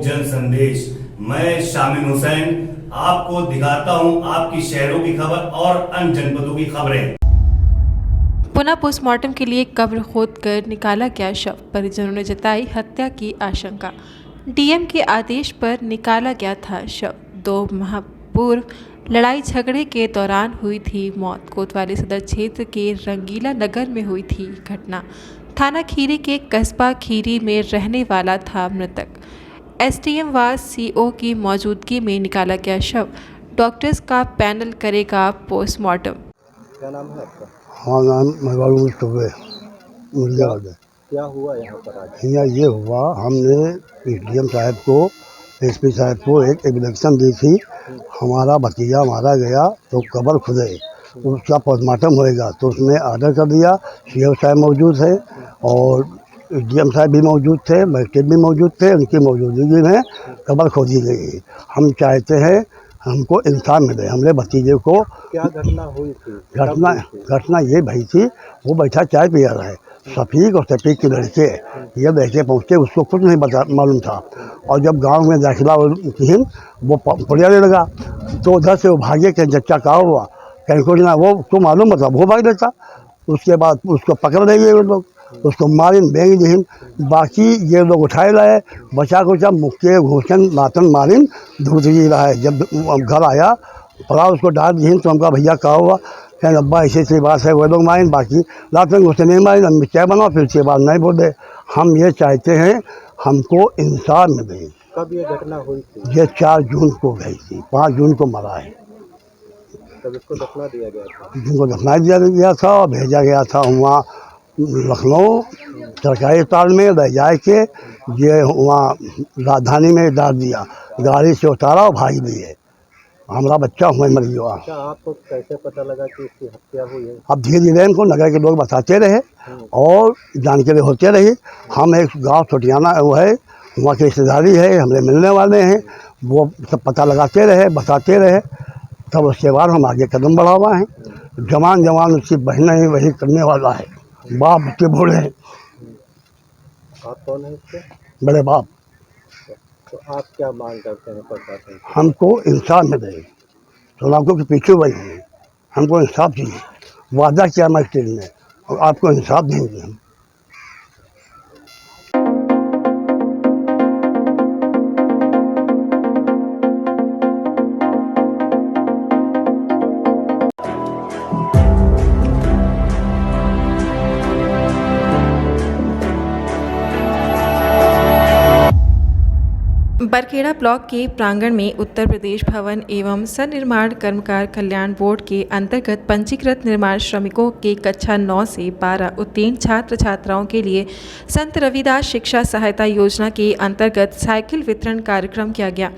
जन संदेश। मैं शामिल हुसैन आपको दिखाता हूं आपकी शहरों की खबर और अन्य जनपदों की खबरें। पुनः पोस्टमार्टम के लिए कब्र खोदकर निकाला गया शव, परिजनों ने जताई हत्या की आशंका। डीएम के आदेश पर निकाला गया था शव। 2 माह पूर्व लड़ाई झगड़े के दौरान हुई थी मौत। कोतवाली सदर क्षेत्र के रंगीला नगर में हुई थी घटना। थाना खीरी के कस्बा खीरी में रहने वाला था मृतक। एसडीएम व सीओ की मौजूदगी में निकाला गया शव। डॉक्टर्स का पैनल करेगा पोस्टमार्टम। क्या नाम है आपका? हाँ, नाम महबाब मुस्तफ़े मुर्दाबाद है। क्या हुआ यहाँ पर आज? यहाँ ये हुआ, हमने डीएम साहब को, एसपी साहब को एक एप्लीकेशन दी थी। हमारा भतीजा मारा गया तो कब्र खुदे, उसका पोस्टमार्टम होएगा, तो उसने ऑर्डर कर दिया। सीओ साहब मौजूद है और डीएम साहब भी मौजूद थे, मजिस्ट्रेट भी मौजूद थे। उनकी मौजूदगी में कब्र खोदी गई। हम चाहते हैं हमको इंसाफ मिले, हमारे भतीजे को। क्या घटना हुई थी? घटना ये भई थी, वो बैठा चाय पिया रहा है, शफीक और शफीक के लड़के ये लड़के पहुँचे, उसको कुछ नहीं मालूम था। और जब गांव में दाखिला वो पड़ियाने लगा तो उधर से वो भागे कि जच्चा कहा हुआ, कहीं कुछ ना, वो तो मालूम मतलब वो भाग लेता। उसके बाद उसको पकड़ लेंगे वो लोग, उसको मारिन बेंग दीन। बाकी ये लोग उठाए लाए, बचा को जब मुक्के घोषण मातन मारिन धूत जी रहा है। जब घर आया पड़ा उसको डांट दीन, तो हमका भैया कहा हुआ कहें अब्बा ऐसे ऐसी बात है, वो लोग मारिन, बाकी लातन घुसे नहीं मारिन। हम चाय बनाओ, फिर उसके बाद नहीं बोले। हम ये चाहते हैं हमको इंसाफ मिले। कब ये घटना हुई थी? ये 4 जून को गई थी, 5 जून को मरा है। तब इसको दफना दिया गया था? जिनको दफना दिया गया था और भेजा गया था वहाँ लखनऊ सरकारी अस्पताल में ले जा के, ये वहाँ राजधानी में डाल दिया, गाड़ी से उतारा और भाई भी है। हमारा बच्चा हुआ मर गया। अच्छा, आपको कैसे पता लगा कि इसकी हत्या हुई है? अब धीरे धीरे इनको नगर के लोग बताते रहे और जानकारी होते रही। हम एक गांव छोटियाना वो है, वहाँ की रिश्तेदारी है, हमारे मिलने वाले हैं, वो सब पता लगाते रहे, बताते रहे। तब उसके बाद हम आगे कदम बढ़ा हुआ हैं। जवान उसकी बहन ही वही करने वाला है, बाप बच्चे बूढ़े हैं। आप कौन है इसके? बड़े बाप। तो आप क्या मांग करते हैं प्रशासन से? हमको इंसाफ मिले, सलामकों के पीछे बने हैं, हमको इंसाफ चाहिए। वादा किया मजिस्ट्रेट ने और आपको इंसाफ देंगे हम। बरखेड़ा ब्लॉक के प्रांगण में उत्तर प्रदेश भवन एवं सन्निर्माण कर्मकार कल्याण बोर्ड के अंतर्गत पंजीकृत निर्माण श्रमिकों के कक्षा 9 से 12 उत्तीर्ण छात्र छात्राओं के लिए संत रविदास शिक्षा सहायता योजना के अंतर्गत साइकिल वितरण कार्यक्रम किया गया,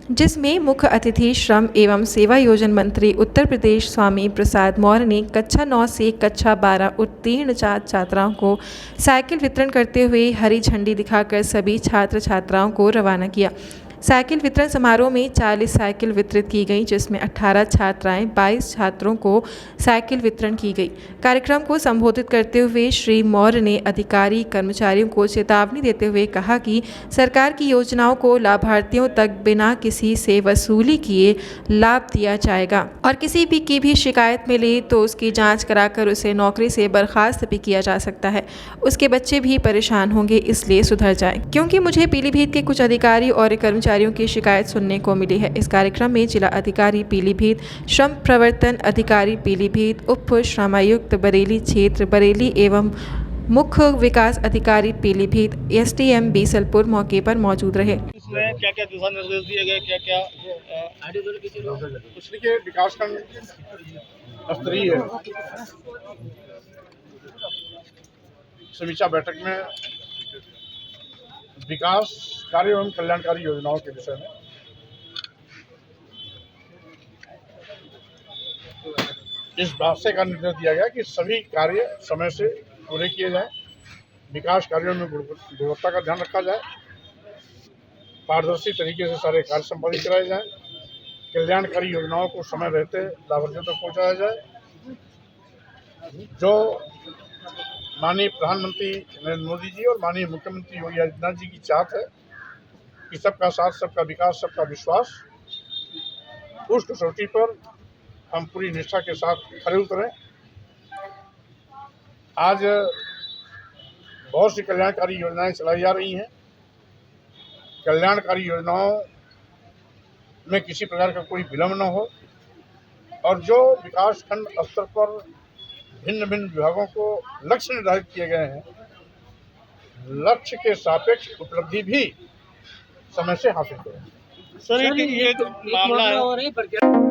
जिसमें मुख्य अतिथि श्रम एवं सेवा योजना मंत्री उत्तर प्रदेश स्वामी प्रसाद मौर्य ने कक्षा 9 से कक्षा 12 उत्तीर्ण छात्र छात्राओं को साइकिल वितरण करते हुए हरी झंडी दिखाकर सभी छात्र छात्राओं को रवाना किया। साइकिल वितरण समारोह में 40 साइकिल वितरित की गई, जिसमें 18 छात्राएं 22 छात्रों को साइकिल वितरण की गई। कार्यक्रम को संबोधित करते हुए श्री मौर्य ने अधिकारी कर्मचारियों को चेतावनी देते हुए कहा कि सरकार की योजनाओं को लाभार्थियों तक बिना किसी से वसूली किए लाभ दिया जाएगा और किसी भी की भी शिकायत मिले तो उसकी जाँच कराकर उसे नौकरी से बर्खास्त भी किया जा सकता है। उसके बच्चे भी परेशान होंगे, इसलिए सुधर जाए। क्योंकि मुझे पीलीभीत के कुछ अधिकारी और कर्मचारियों की शिकायत सुनने को मिली है। इस कार्यक्रम में जिला अधिकारी पीलीभीत, श्रम प्रवर्तन अधिकारी पीलीभीत, उप श्रमायुक्त बरेली क्षेत्र बरेली एवं मुख्य विकास अधिकारी पीलीभीत एसडीएम बीसलपुर मौके पर मौजूद रहे। इसमें क्या क्या दिशा निर्देश दिए गए, क्या क्या उसके के विकासखंड स्तरीय समीक्षा बैठक में विकास कार्य एवं कल्याणकारी योजनाओं के विषय में इस बात से का निर्देश दिया गया कि सभी कार्य समय से पूरे किए जाएं, विकास कार्यों में गुणवत्ता का ध्यान रखा जाए, पारदर्शी तरीके से सारे कार्य संपादित कराए जाएं, कल्याणकारी योजनाओं को समय रहते लाभार्थियों तक पहुंचाया जाए। जो माननीय प्रधानमंत्री नरेंद्र मोदी जी और माननीय मुख्यमंत्री योगी आदित्यनाथ जी की चाहत है कि सबका साथ, सबका विकास, सबका विश्वास, उस कसौटी पर हम पूरी निष्ठा के साथ खरे उतरें। आज बहुत सी कल्याणकारी योजनाएं चलाई जा रही हैं। कल्याणकारी योजनाओं में किसी प्रकार का कोई विलम्ब न हो और जो विकास खंड स्तर पर भिन्न भिन्न विभागों को लक्ष्य निर्धारित किए गए हैं, लक्ष्य के सापेक्ष उपलब्धि भी समय से हासिल करें। सर एक मामला है।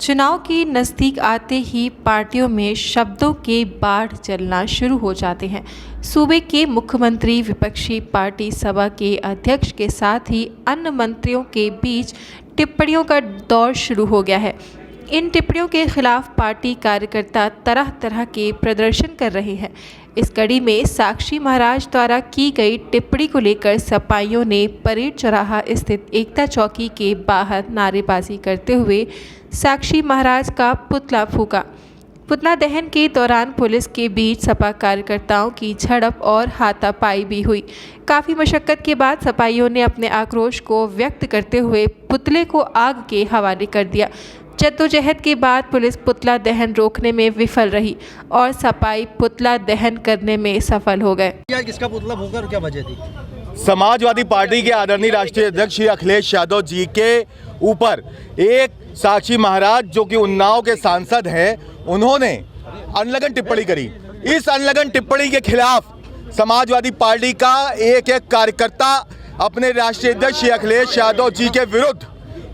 चुनाव के नज़दीक आते ही पार्टियों में शब्दों के बाढ़ चलना शुरू हो जाते हैं। सूबे के मुख्यमंत्री विपक्षी पार्टी सभा के अध्यक्ष के साथ ही अन्य मंत्रियों के बीच टिप्पणियों का दौर शुरू हो गया है। इन टिप्पणियों के खिलाफ पार्टी कार्यकर्ता तरह तरह के प्रदर्शन कर रहे हैं। इस कड़ी में साक्षी महाराज द्वारा की गई टिप्पणी को लेकर सपाइयों ने परेड चौराहा स्थित एकता चौकी के बाहर नारेबाजी करते हुए साक्षी महाराज का पुतला फूंका। पुतला दहन के दौरान पुलिस के बीच सपा कार्यकर्ताओं की झड़प और हाथापाई भी हुई। काफ़ी मशक्कत के बाद सपाइयों ने अपने आक्रोश को व्यक्त करते हुए पुतले को आग के हवाले कर दिया। जद्दोजहद के बाद पुलिस पुतला दहन रोकने में विफल रही और सपाई पुतला दहन करने में सफल हो गए। किसका पुतला फूंका और क्या वजह थी? समाजवादी पार्टी के आदरणीय राष्ट्रीय अध्यक्ष श्री अखिलेश यादव जी के ऊपर एक साक्षी महाराज जो कि उन्नाव के सांसद हैं, उन्होंने अनलगन टिप्पणी करी। इस अनलगन टिप्पणी के खिलाफ समाजवादी पार्टी का एक एक कार्यकर्ता अपने राष्ट्रीय अध्यक्ष श्री अखिलेश यादव जी के विरुद्ध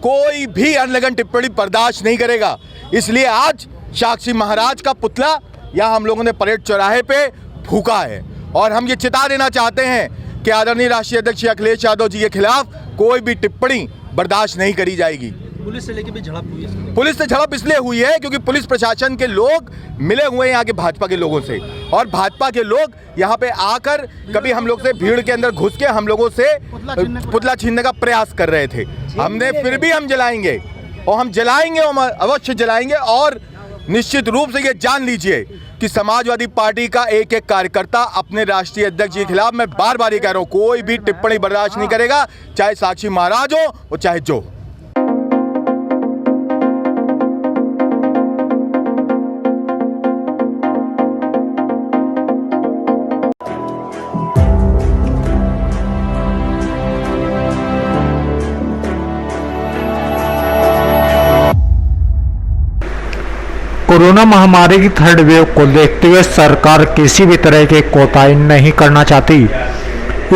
कोई भी अनलगन टिप्पणी बर्दाश्त नहीं करेगा। इसलिए आज साक्षी महाराज का पुतला यहाँ हम लोगों ने परेड चौराहे पे फूंका है और हम ये चेता देना चाहते हैं कि आदरणीय राष्ट्रीय अध्यक्ष श्री अखिलेश यादव जी के खिलाफ कोई भी टिप्पणी बर्दाश्त नहीं करी जाएगी। पुलिस से लेके भी झड़प हुई है? पुलिस से झड़प इसलिए हुई है क्योंकि पुलिस प्रशासन के लोग मिले हुए हैं यहाँ के भाजपा के लोगों से और भाजपा के लोग यहाँ पे आकर कभी हम लोग से भीड़ के अंदर घुस के हम लोगों से पुतला छीनने का प्रयास कर रहे थे। हमने फिर भी हम जलाएंगे और हम जलाएंगे, हम अवश्य जलाएंगे। और निश्चित रूप से ये जान लीजिए कि समाजवादी पार्टी का एक एक कार्यकर्ता अपने राष्ट्रीय अध्यक्ष के खिलाफ, मैं बार बार ये कह रहा हूँ, कोई भी टिप्पणी बर्दाश्त नहीं करेगा, चाहे साक्षी महाराज हो और चाहे जो। कोरोना महामारी की थर्ड वेव को देखते हुए सरकार किसी भी तरह की कोताही नहीं करना चाहती।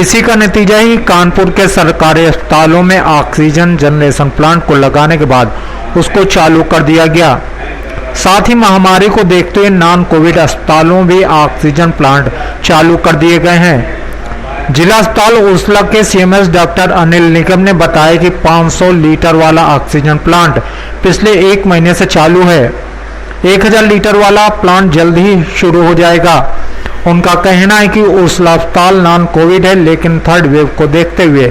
इसी का नतीजा ही कानपुर के सरकारी अस्पतालों में ऑक्सीजन जनरेशन प्लांट को लगाने के बाद उसको चालू कर दिया गया। साथ ही महामारी को देखते हुए नॉन कोविड अस्पतालों भी ऑक्सीजन प्लांट चालू कर दिए गए हैं। जिला अस्पताल उर्सला के सीएमएस डॉक्टर अनिल निगम ने बताया कि 500 लीटर वाला ऑक्सीजन प्लांट पिछले 1 महीने से चालू है। 1000 लीटर वाला प्लांट जल्द ही शुरू हो जाएगा। उनका कहना है कि उर्सला अस्पताल नॉन कोविड है, लेकिन थर्ड वेव को देखते हुए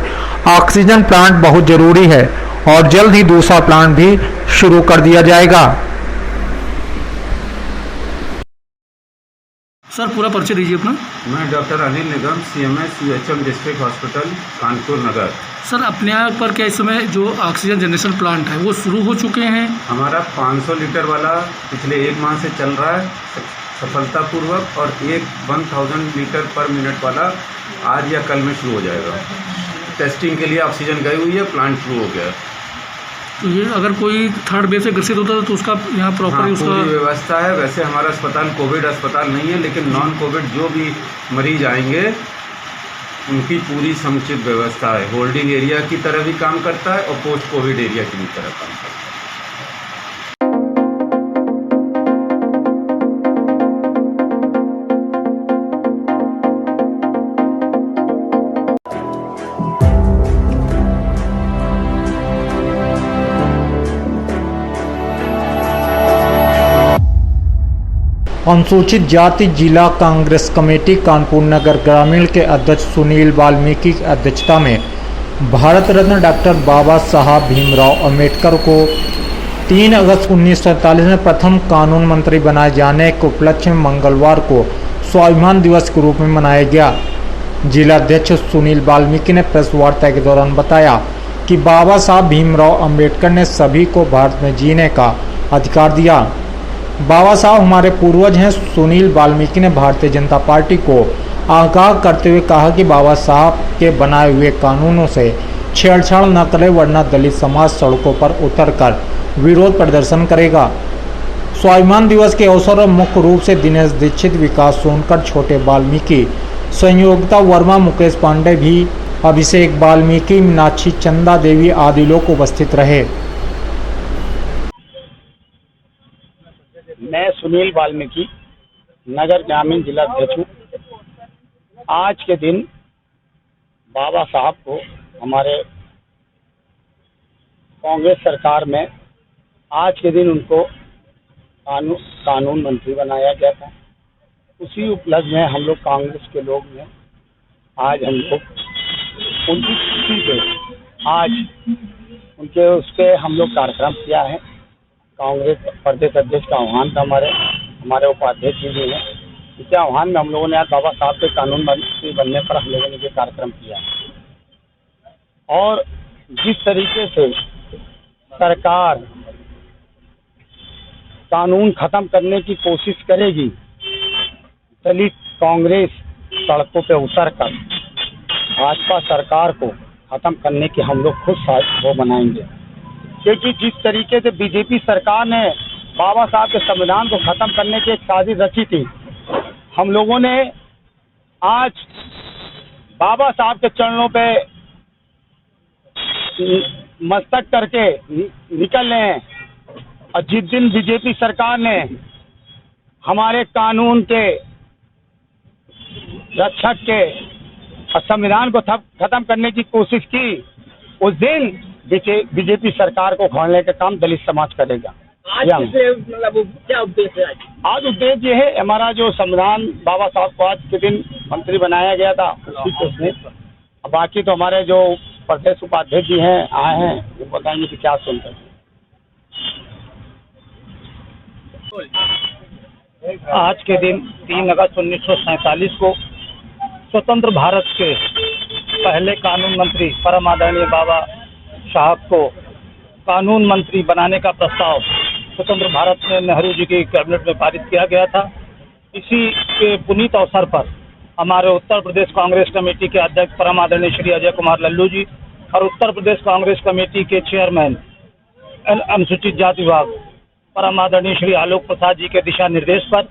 ऑक्सीजन प्लांट बहुत जरूरी है और जल्द ही दूसरा प्लांट भी शुरू कर दिया जाएगा। सर पूरा परिचय दीजिए अपना। मैं डॉक्टर अनिल निगम, सीएमएस यूएचएम डिस्ट्रिक्ट हॉस्पिटल कानपुर नगर। सर अपने यहाँ पर क्या इस समय जो ऑक्सीजन जनरेशन प्लांट है वो शुरू हो चुके हैं? हमारा 500 लीटर वाला पिछले 1 माह से चल रहा है सफलतापूर्वक और 1000 लीटर पर मिनट वाला आज या कल में शुरू हो जाएगा। टेस्टिंग के लिए ऑक्सीजन गई हुई है, प्लांट शुरू हो गया। तो ये अगर कोई थर्ड वेव से ग्रसित होता है तो उसका यहाँ प्रॉपर हाँ, उसका पूरी व्यवस्था है। वैसे हमारा अस्पताल कोविड अस्पताल नहीं है, लेकिन नॉन कोविड जो भी मरीज आएंगे उनकी पूरी समुचित व्यवस्था है। होल्डिंग एरिया की तरह भी काम करता है और पोस्ट कोविड एरिया की भी तरह काम करता है। अनुसूचित जाति जिला कांग्रेस कमेटी कानपुर नगर ग्रामीण के अध्यक्ष सुनील वाल्मीकि की अध्यक्षता में भारत रत्न डॉक्टर बाबा साहब भीमराव अंबेडकर को 3 अगस्त 1947 में प्रथम कानून मंत्री बनाए जाने के उपलक्ष्य में मंगलवार को स्वाभिमान दिवस के रूप में मनाया गया। जिला अध्यक्ष सुनील वाल्मीकि ने प्रेस वार्ता के दौरान बताया कि बाबा साहब भीमराव अंबेडकर ने सभी को भारत में जीने का अधिकार दिया। बाबा साहब हमारे पूर्वज हैं। सुनील वाल्मीकि ने भारतीय जनता पार्टी को आगाह करते हुए कहा कि बाबा साहब के बनाए हुए कानूनों से छेड़छाड़ न करें, वरना दलित समाज सड़कों पर उतरकर विरोध प्रदर्शन करेगा। स्वाभिमान दिवस के अवसर पर मुख्य रूप से दिनेश दीक्षित, विकास सोनकर, छोटे वाल्मीकि, संयोगिता वर्मा, मुकेश पांडे भी, अभिषेक वाल्मीकि, मीनाक्षी चंदा देवी आदि लोग उपस्थित रहे। मैं सुनील वाल्मीकि नगर ग्रामीण जिला अध्यक्ष हूँ। आज के दिन बाबा साहब को हमारे कांग्रेस सरकार में आज के दिन उनको कानून मंत्री बनाया गया था। उसी उपलक्ष्य में हम लोग कांग्रेस के लोग ने आज हम लोग उनकी खुशी पे आज उनके उसके हम लोग कार्यक्रम किया है। कांग्रेस प्रदेश अध्यक्ष का आह्वान था, हमारे उपाध्यक्ष जी भी हैं, इसके आह्वान में हम लोगों ने आज बाबा साहब के कानून मंत्री बनने पर हम लोगों ने ये कार्यक्रम किया। और जिस तरीके से सरकार कानून खत्म करने की कोशिश करेगी, दलित कांग्रेस सड़कों पे उतरकर भाजपा सरकार को खत्म करने की हम लोग खुद वो बनाएंगे। क्योंकि जिस तरीके से बीजेपी सरकार ने बाबा साहब के संविधान को खत्म करने की एक साजिश रची थी, हम लोगों ने आज बाबा साहब के चरणों पे मस्तक करके निकल रहे हैं। और जिस दिन बीजेपी सरकार ने हमारे कानून के रक्षक के और संविधान को खत्म करने की कोशिश की, उस दिन बीजेपी सरकार को खोलने का काम दलित समाज करेगा। मतलब क्या उद्देश्य है? आज उद्देश्य ये है, हमारा जो संविधान बाबा साहब को आज के दिन मंत्री बनाया गया था, उसी को उसने बाकी तो हमारे जो प्रदेश उपाध्यक्ष जी हैं आए हैं, वो बताएंगे कि क्या सुनते हैं। आज के दिन 3 अगस्त 1947 को स्वतंत्र भारत के पहले कानून मंत्री परम आदरणीय बाबा साहब को कानून मंत्री बनाने का प्रस्ताव स्वतंत्र भारत में नेहरू जी की कैबिनेट में पारित किया गया था। इसी के पुनीत अवसर पर हमारे उत्तर प्रदेश कांग्रेस कमेटी के अध्यक्ष परम आदरणीय श्री अजय कुमार लल्लू जी और उत्तर प्रदेश कांग्रेस कमेटी के चेयरमैन अनुसूचित जाति विभाग परम आदरणीय श्री आलोक प्रसाद जी के दिशा निर्देश पर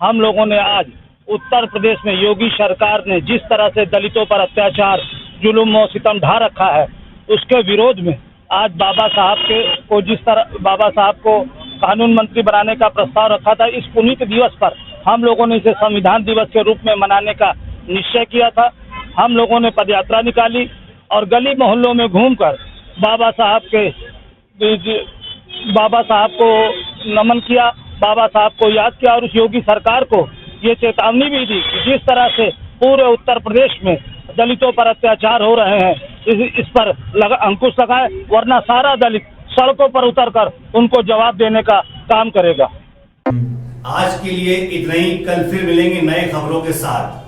हम लोगों ने आज उत्तर प्रदेश में योगी सरकार ने जिस तरह से दलितों पर अत्याचार, जुल्म और सितम ढा रखा है, उसके विरोध में आज बाबा साहब को कानून मंत्री बनाने का प्रस्ताव रखा था। इस पुनीत दिवस पर हम लोगों ने इसे संविधान दिवस के रूप में मनाने का निश्चय किया था। हम लोगों ने पदयात्रा निकाली और गली मोहल्लों में घूमकर बाबा साहब को नमन किया, बाबा साहब को याद किया और उस योगी सरकार को ये चेतावनी भी दी कि जिस तरह से पूरे उत्तर प्रदेश में दलितों पर अत्याचार हो रहे हैं, इस पर अंकुश लगाए, वरना सारा दलित सड़कों पर उतरकर उनको जवाब देने का काम करेगा। आज के लिए इतना ही। कल फिर मिलेंगे नए खबरों के साथ।